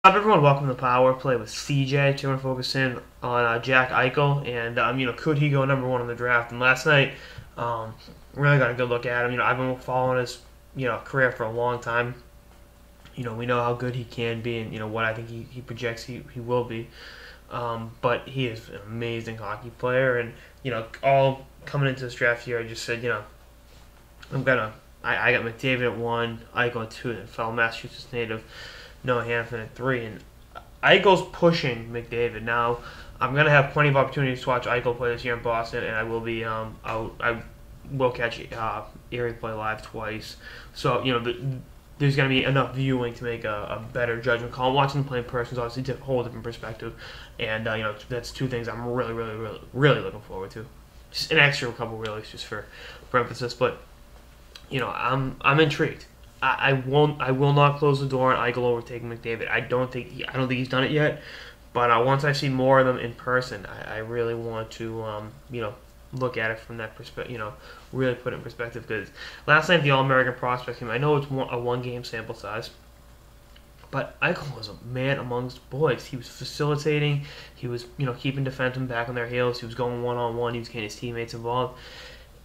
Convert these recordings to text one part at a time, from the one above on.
Up, everyone, welcome to the Power Play with CJ. Today we're focusing on Jack Eichel, and could he go number one in the draft? And last night, really got a good look at him. I've been following his career for a long time. We know how good he can be, and what I think he projects he will be. But he is an amazing hockey player, and all coming into this draft year, I just said, I got McDavid at 1, Eichel at 2, and fellow Massachusetts native Noah Hanifin at 3, and Eichel's pushing McDavid. Now, I'm gonna have plenty of opportunities to watch Eichel play this year in Boston, and I will be I will catch Erie play live twice. So there's gonna be enough viewing to make a better judgment call. Watching him play in person is obviously a whole different perspective, and that's two things I'm really looking forward to. Just an extra couple reels just for emphasis, but I'm intrigued. I will not close the door on Eichel overtaking McDavid. I don't think he's done it yet. But once I see more of them in person, I really want to look at it from that perspective. Really put it in perspective, because last night the All-American prospect team, I know it's a one-game sample size, but Eichel was a man amongst boys. He was facilitating. He was keeping defensemen back on their heels. He was going one-on-one. He was getting his teammates involved.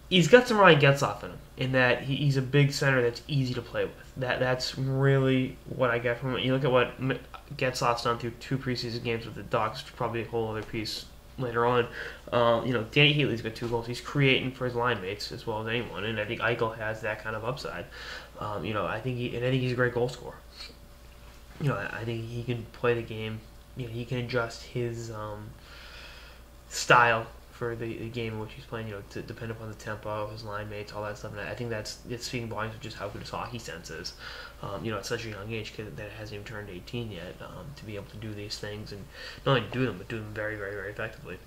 He's got some Ryan Getzlaf in him, in that he's a big center that's easy to play with. That's really what I get from it. You look at what Getzlaf's done through 2 preseason games with the Ducks, probably a whole other piece later on. Danny Heatley's got 2 goals. He's creating for his line mates as well as anyone, and I think Eichel has that kind of upside. I think he's a great goal scorer. I think he can play the game. He can adjust his style for the game in which he's playing, to depend upon the tempo, his line mates, all that stuff. And I think it's speaking volumes of just how good his hockey sense is. At such a young age, kid that hasn't even turned 18 yet, to be able to do these things, and not only do them, but do them very, very, very effectively,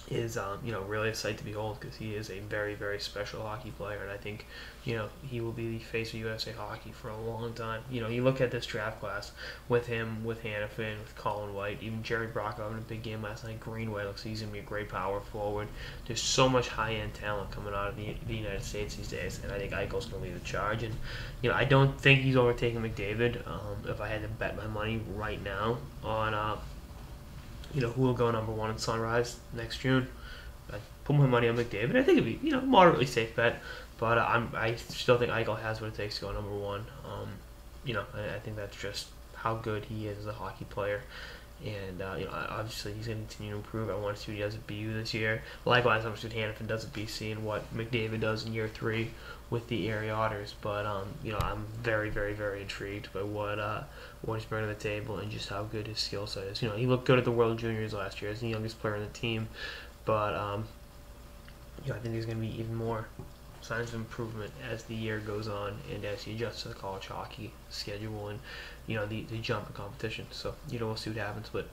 is really a sight to behold, because he is a very, very special hockey player, and I think he will be the face of USA hockey for a long time. You look at this draft class with him, with Hanifin, with Colin White, even Jerry Brocco having a big game last night. Greenway looks like he's going to be a great power forward. There's so much high-end talent coming out of the United States these days, and I think Eichel's going to lead the charge. And I don't think he's overtaking McDavid. If I had to bet my money right now on who will go number 1 in Sunrise next June, I'd put my money on McDavid. I think it'd be moderately safe bet, but I still think Eichel has what it takes to go number 1. I think that's just how good he is as a hockey player, and obviously he's going to continue to improve. I want to see what he does at BU this year. Likewise, I'm interested in Hanifin does at BC and what McDavid does in year 3 with the Erie Otters. But I'm very, very, very intrigued by what he's bringing to the table and just how good his skill set is. He looked good at the World Juniors last year as the youngest player on the team, but I think there's going to be even more signs of improvement as the year goes on and as he adjusts to the college hockey schedule and the jump in competition. So we'll see what happens, but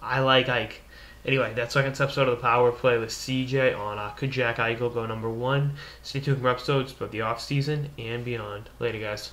I like Ike. Anyway, that's our next episode of the Power Play with CJ on could Jack Eichel go number 1. Stay tuned for episodes about the off season and beyond. Later, guys.